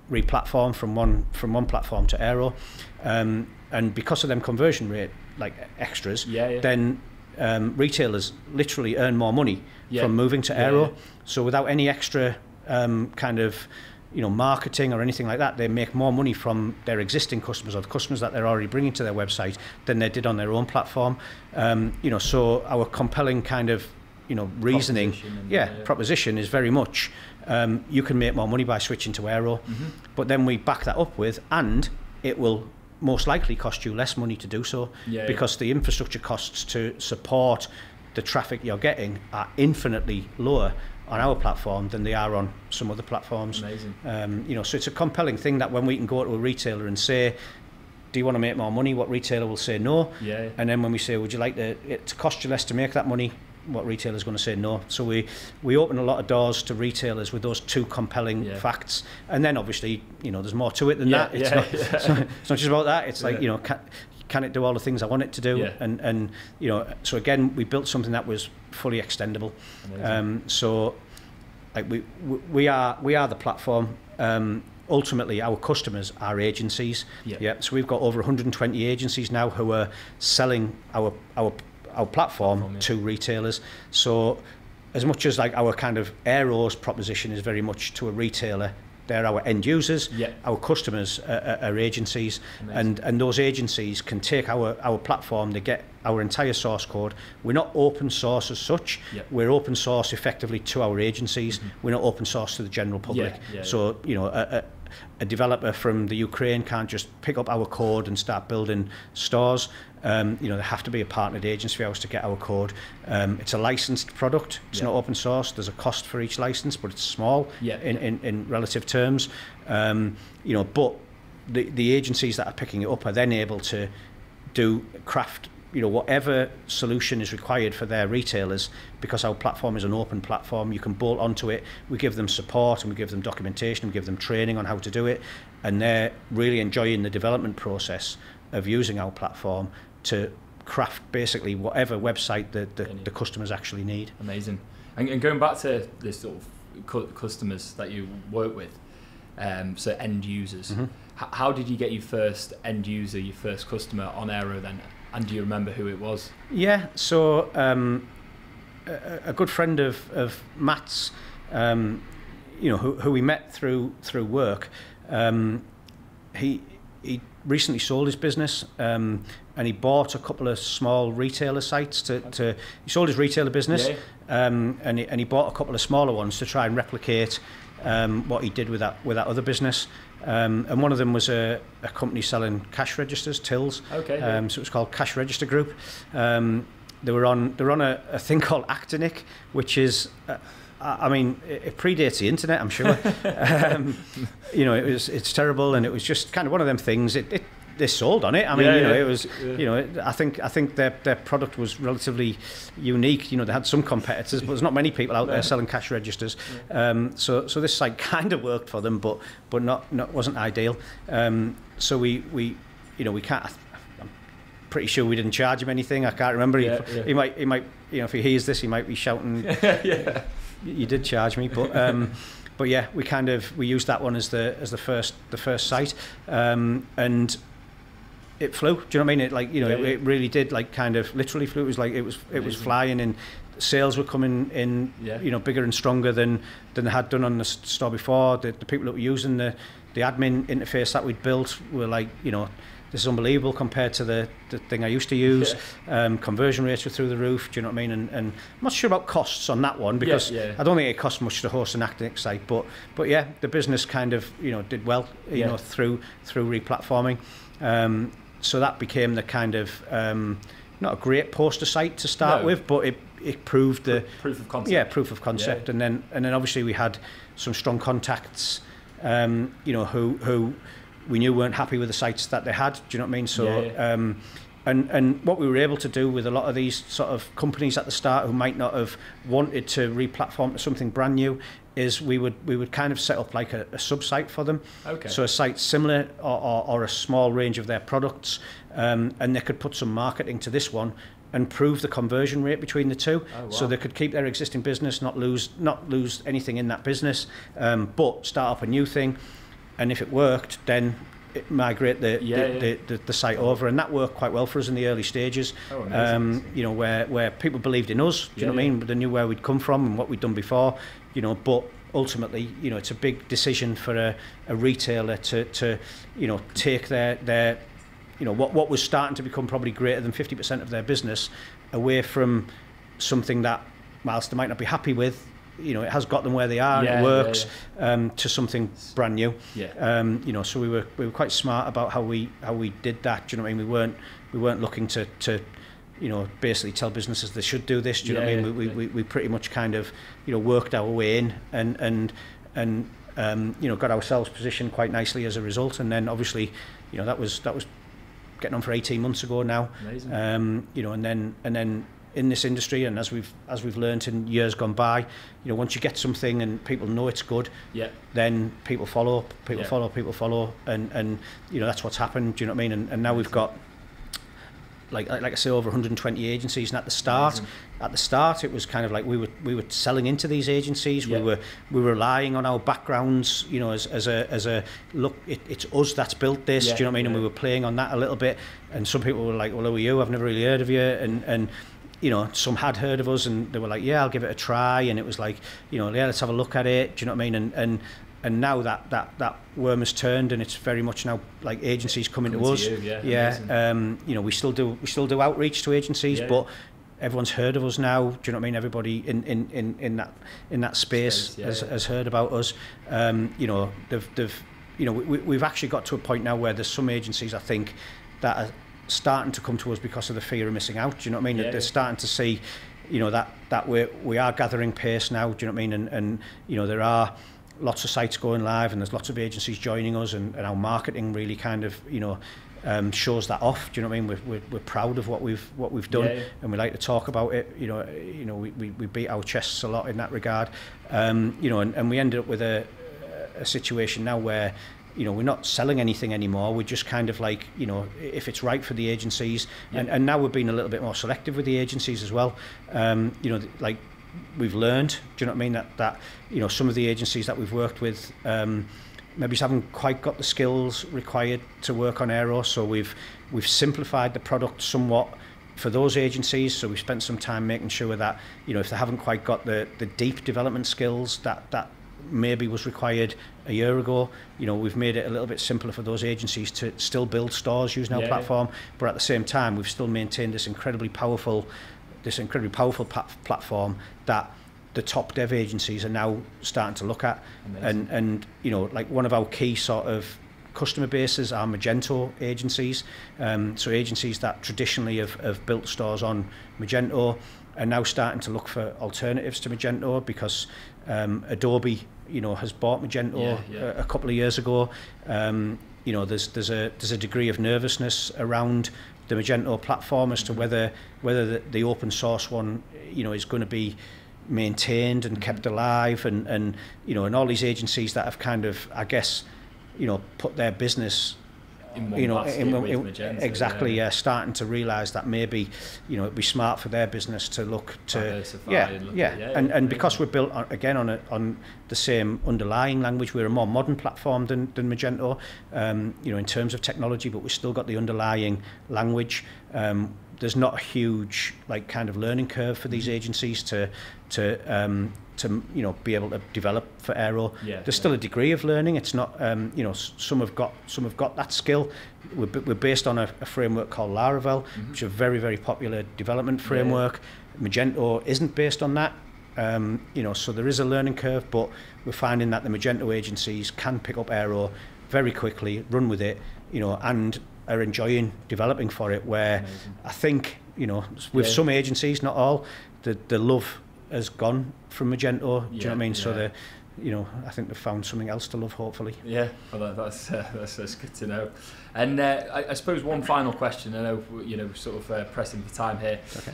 Speaker 2: re-platform from one platform to Aero. And because of them conversion rate like extras, then retailers literally earn more money from moving to Aero. So without any extra kind of, you know, marketing or anything like that, they make more money from their existing customers or the customers that they're already bringing to their website than they did on their own platform. You know, so our compelling kind of, you know, reasoning, proposition is very much you can make more money by switching to Aero, but then we back that up with, and it will most likely cost you less money to do so, because the infrastructure costs to support the traffic you're getting are infinitely lower on our platform than they are on some other platforms.
Speaker 1: Amazing.
Speaker 2: You know, so it's a compelling thing that when we can go to a retailer and say, do you want to make more money? What retailer will say no. And then when we say, would you like it to cost you less to make that money? What retailer's going to say no. So we open a lot of doors to retailers with those two compelling facts. And then obviously, you know, there's more to it than that. It's not just about that. It's like, you know, can it do all the things I want it to do? And you know, so again, we built something that was fully extendable. So like we are the platform. Ultimately, our customers are agencies. So we've got over 120 agencies now who are selling our platform to retailers. So as much as like our kind of Aero's proposition is very much to a retailer, they're our end users. Our customers are agencies, and those agencies can take our platform. They get our entire source code. We're not open source as such. We're open source effectively to our agencies. We're not open source to the general public. So you know, a developer from the Ukraine can't just pick up our code and start building stores. You know, they have to be a partnered agency for us to get our code. It's a licensed product. It's not open source. There's a cost for each license, but it's small in relative terms. You know, but the agencies that are picking it up are then able to craft, you know, whatever solution is required for their retailers, because our platform is an open platform. You can bolt onto it. We give them support and we give them documentation and we give them training on how to do it, and they're really enjoying the development process of using our platform to craft basically whatever website the customers actually need.
Speaker 1: Amazing. And going back to the sort of customers that you work with, so end users, how did you get your first end user, your first customer on Aero then? And do you remember who it was?
Speaker 2: So a good friend of Matt's, you know, who we met through work, he recently sold his business, and he bought a couple of small retailer sites he sold his retailer business, and he bought a couple of smaller ones to try and replicate what he did with that other business. And one of them was a company selling cash registers, tills. So it was called Cash Register Group. They were on a thing called Actinic, which is, I mean, it predates the internet, I'm sure. You know, it's terrible, and it was just kind of one of them things. They sold on it. I mean, you know, it was, you know, I think their product was relatively unique. You know, they had some competitors, but there's not many people out there selling cash registers. So this site kind of worked for them, but not wasn't ideal. So we you know, we can't. I'm pretty sure we didn't charge him anything. I can't remember. He might, you know, if he hears this, he might be shouting. You did charge me, but yeah, we used that one as the first site, and it flew. Do you know what I mean? It like, you know, it really did, like, kind of literally flew. It was like it was flying, and sales were coming in, you know, bigger and stronger than they had done on the store before. The people that were using the admin interface that we'd built were like, you know, this is unbelievable compared to the thing I used to use. Conversion rates were through the roof. Do you know what I mean? And I'm not sure about costs on that one, because I don't think it cost much to host an academic site. But yeah, the business kind of, you know, did well, you know, through replatforming. So that became the kind of not a great poster site to start with, but it proved the
Speaker 1: proof of concept.
Speaker 2: Yeah, proof of concept. And then obviously we had some strong contacts, you know, who we knew weren't happy with the sites that they had. Do you know what I mean? So and what we were able to do with a lot of these sort of companies at the start who might not have wanted to replatform to something brand new is we would kind of set up like a sub-site for them. Okay. So a site similar or a small range of their products, and they could put some marketing to this one and prove the conversion rate between the two. Oh, wow. So they could keep their existing business, not lose anything in that business, but start up a new thing. And if it worked, then it migrate the site over, and that worked quite well for us in the early stages. Oh, you know, where people believed in us. Do you know what I mean? They knew where we'd come from and what we'd done before. You know, but ultimately, you know, it's a big decision for a retailer to you know, take their you know, what was starting to become probably greater than 50% of their business away from something that, whilst they might not be happy with, you know, it has got them where they are, and it works, to something brand new. You know, so we were quite smart about how we did that. Do you know what I mean? We weren't looking to you know, basically tell businesses they should do this. Do you know what I mean? We pretty much kind of, you know, worked our way in and you know, got ourselves positioned quite nicely as a result. And then obviously, you know, that was getting on for 18 months ago now. Amazing. You know, and then in this industry, and as we've learned in years gone by, you know, once you get something and people know it's good, then people follow, and you know, that's what's happened. Do you know what I mean? And now we've got, like I say, over 120 agencies. And at the start, it was kind of like we were selling into these agencies. We were relying on our backgrounds, you know, as a look. It's us that's built this. Do you know what I mean? And we were playing on that a little bit. And some people were like, "Well, who are you? I've never really heard of you." And you know, some had heard of us, and they were like, "Yeah, I'll give it a try." And it was like, you know, "Yeah, let's have a look at it." Do you know what I mean? And now that worm has turned, and it's very much now like agencies coming to us. You know, we still do outreach to agencies, but everyone's heard of us now. Do you know what I mean? Everybody in that space has heard about us. You know, they've you know, we've actually got to a point now where there's some agencies, I think, that are starting to come to us because of the fear of missing out. Do you know what I mean? They're starting to see, you know, that we are gathering pace now. Do you know what I mean? And you know, there are lots of sites going live, and there's lots of agencies joining us, and our marketing really kind of, you know, shows that off. Do you know what I mean? We're proud of what we've done, and we like to talk about it. You know, we beat our chests a lot in that regard. You know, and we ended up with a situation now where, you know, we're not selling anything anymore. We're just kind of like, you know, if it's right for the agencies, and now we're being a little bit more selective with the agencies as well. You know, like we've learned, do you know what I mean, that you know, some of the agencies that we've worked with maybe haven't quite got the skills required to work on Aero, so we've simplified the product somewhat for those agencies. So we've spent some time making sure that, you know, if they haven't quite got the deep development skills that maybe was required a year ago, you know, we've made it a little bit simpler for those agencies to still build stores using our platform, but at the same time we've still maintained this incredibly powerful platform that the top dev agencies are now starting to look at. And you know, like one of our key sort of customer bases are Magento agencies. So agencies that traditionally have built stores on Magento are now starting to look for alternatives to Magento, because Adobe, you know, has bought Magento a couple of years ago. You know, there's a degree of nervousness around the Magento platform as to whether the open source one, you know, is going to be maintained and kept alive, and you know, and all these agencies that have kind of, I guess, you know, put their business
Speaker 1: in one basket with Magento,
Speaker 2: exactly, starting to realise that maybe, it'd be smart for their business to look to
Speaker 1: diversify
Speaker 2: and because we're built on the same underlying language, we're a more modern platform than Magento, in terms of technology, but we've still got the underlying language. There's not a huge kind of learning curve for these agencies to be able to develop for Aero. There's still a degree of learning. It's not some have got that skill. We're based on a framework called Laravel, which is a very, very popular development framework. Magento isn't based on that. So there is a learning curve, but we're finding that the Magento agencies can pick up Aero very quickly, run with it, and are enjoying developing for it, where I think, with some agencies, not all, the love has gone from Magento. Do you know what I mean? So I think they've found something else to love, hopefully.
Speaker 1: Yeah, well, that's good to know. And I suppose one final question. I know sort of pressing for time here. Okay.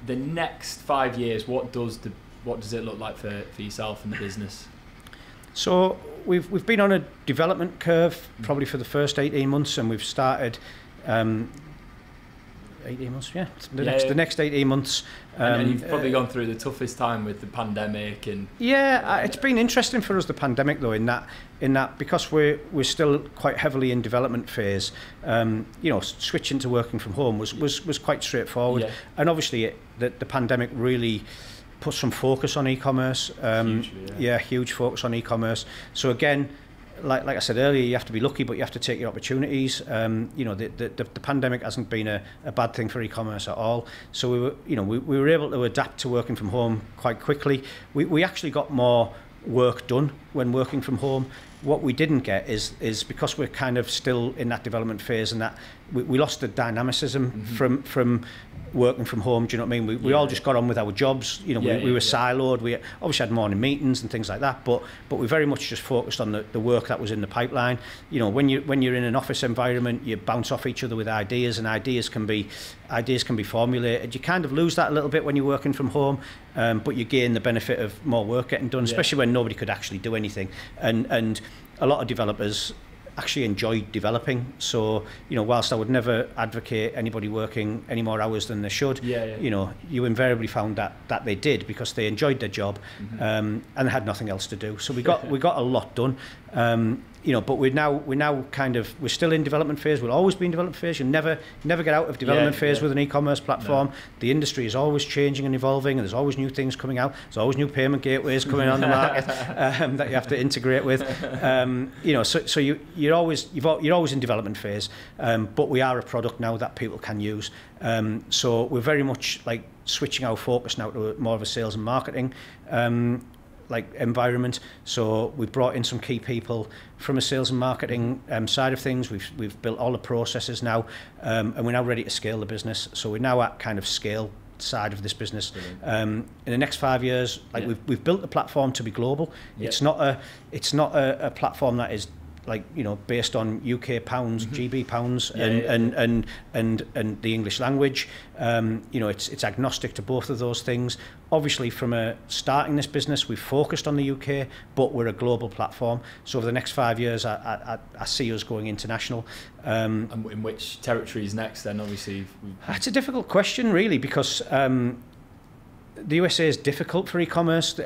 Speaker 1: The next 5 years, what does it look like for yourself and the business? So we've been on a development curve probably for the first 18 months, and we've started 18 months, the next 18 months. And you've probably gone through the toughest time with the pandemic and...
Speaker 2: it's been interesting for us, the pandemic, though, in that because we're still quite heavily in development phase, switching to working from home was quite straightforward. Yeah. And obviously the pandemic really put some focus on e-commerce. Huge focus on e-commerce. So again, like I said earlier, you have to be lucky, but you have to take your opportunities. The pandemic hasn't been a bad thing for e-commerce at all. So we were able to adapt to working from home quite quickly. We actually got more work done when working from home. What we didn't get is because we're kind of still in that development phase, and that we lost the dynamicism from working from home. Do you know what I mean? We all just got on with our jobs. We were siloed. We obviously had morning meetings and things like that, but we very much just focused on the work that was in the pipeline. When you're in an office environment, you bounce off each other with ideas, and ideas can be formulated. You kind of lose that a little bit when you're working from home, but you gain the benefit of more work getting done, especially when nobody could actually do anything. And a lot of developers actually enjoyed developing. So, whilst I would never advocate anybody working any more hours than they should, you invariably found that they did, because they enjoyed their job, and they had nothing else to do. So we got a lot done. But we're still in development phase. We'll always be in development phase. You'll never get out of development phase with an e-commerce platform. No. The industry is always changing and evolving, and there's always new things coming out. There's always new payment gateways coming on the market that you have to integrate with. So you're always in development phase. But we are a product now that people can use. So we're very much switching our focus now to more of a sales and marketing environment. So we've brought in some key people from a sales and marketing side of things. We've built all the processes now, and we're now ready to scale the business. So we're now at kind of scale side of this business. In the next 5 years, we've built the platform to be global. It's not a platform that is based on UK pounds, GB pounds, and the English language. It's agnostic to both of those things. Obviously, from starting this business, we've focused on the UK, but we're a global platform. So over the next 5 years, I see us going international.
Speaker 1: And in which territories next? Then, obviously,
Speaker 2: it's a difficult question, really, because the USA is difficult for e-commerce.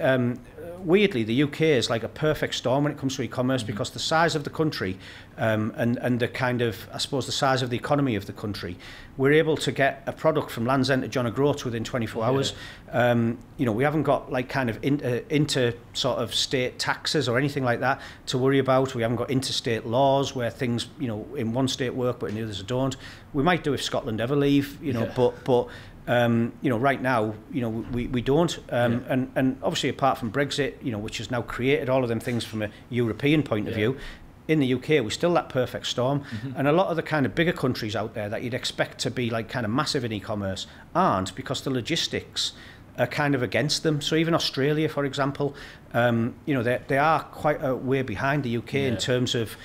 Speaker 2: Weirdly, the UK is like a perfect storm when it comes to e-commerce, because the size of the country and the kind of, I suppose, the size of the economy of the country, we're able to get a product from Land's End to John O'Groats within 24 hours. We haven't got inter sort of state taxes or anything like that to worry about. We haven't got interstate laws where things, in one state work but in the others don't. We might do if Scotland ever leave, but right now, we don't. And obviously, apart from Brexit, which has now created all of them things from a European point of view, in the UK, we're still that perfect storm. And a lot of the kind of bigger countries out there that you'd expect to be kind of massive in e-commerce aren't, because the logistics are kind of against them. So even Australia, for example, they are quite a way behind the UK in terms of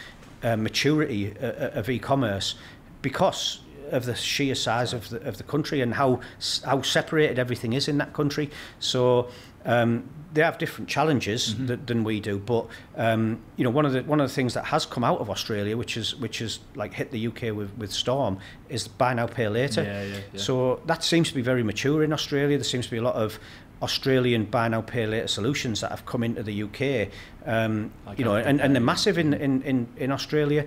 Speaker 2: maturity of e-commerce, because of the sheer size of the country and how separated everything is in that country. So they have different challenges than we do. But you know, one of the things that has come out of Australia, which is like hit the UK with storm, is buy now pay later.
Speaker 1: Yeah.
Speaker 2: So that seems to be very mature in Australia. There seems to be a lot of Australian buy now pay later solutions that have come into the UK, you know, and they're massive in Australia.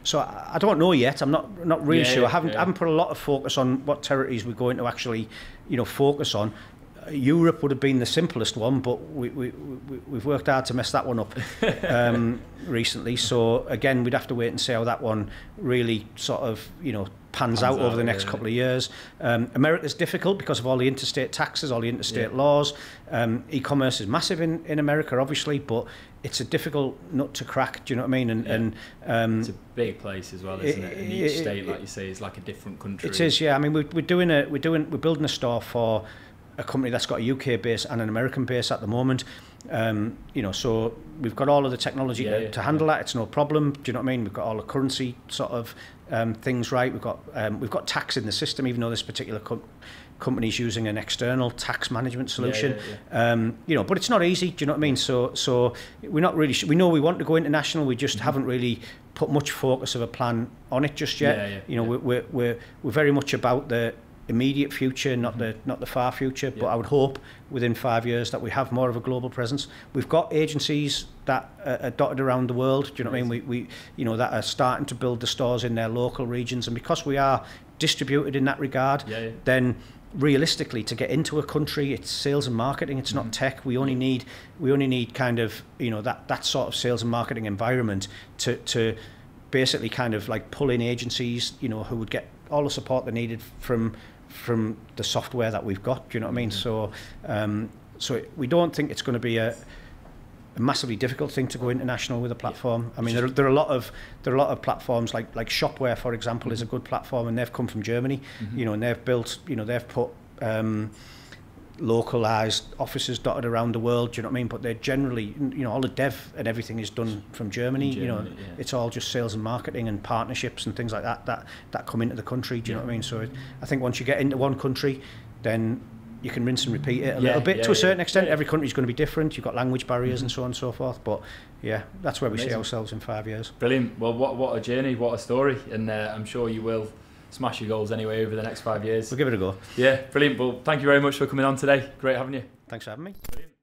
Speaker 2: So I don't know yet. I'm not really sure. I haven't put a lot of focus on what territories we're going to actually, you know, focus on. Europe would have been the simplest one, but we've worked hard to mess that one up recently. So again, we'd have to wait and see how that one really sort of, you know, pans out over the next couple of years. America's difficult because of all the interstate taxes, all the interstate laws. E-commerce is massive in America, obviously, but it's a difficult nut to crack. Do you know what I mean? And
Speaker 1: it's a big place as well, isn't it? And each state, like you say, is like a different country.
Speaker 2: It is, yeah. I mean, we're building a store for a company that's got a UK base and an American base at the moment. You know, so we've got all of the technology to handle that. It's no problem. Do you know what I mean? We've got all the currency sort of things right. We've got tax in the system, even though this particular company's using an external tax management solution. You know, but it's not easy. Do you know what I mean? So we're not really. We know we want to go international. We just haven't really put much focus of a plan on it just yet. You know, we're very much about the immediate future, not the far future, but I would hope within 5 years that we have more of a global presence. We've got agencies that are dotted around the world, do you know what I mean? We you know, that are starting to build the stores in their local regions, and because we are distributed in that regard, then realistically to get into a country, it's sales and marketing, it's not tech. We only need kind of, you know, that sort of sales and marketing environment to basically kind of like pull in agencies, you know, who would get all the support they needed from the software that we've got. Do you know what I mean? So we don't think it's going to be a massively difficult thing to go international with a platform. I mean, there are a lot of platforms like Shopware, for example, is a good platform, and they've come from Germany. You know, and they've built, you know, they've put localized offices dotted around the world. Do you know what I mean? But they're generally, you know, all the dev and everything is done from Germany. You know, it's all just sales and marketing and partnerships and things like that come into the country. Do you know what I mean? So I think once you get into one country, then you can rinse and repeat it a little bit to a certain extent. Every country is going to be different. You've got language barriers and so on and so forth. But yeah, that's where we see ourselves in 5 years.
Speaker 1: Brilliant. Well, what a journey, what a story, and I'm sure you will smash your goals anyway over the next 5 years.
Speaker 2: We'll give it a go.
Speaker 1: Yeah, brilliant. Well, thank you very much for coming on today. Great having you.
Speaker 2: Thanks for having me.
Speaker 1: Brilliant.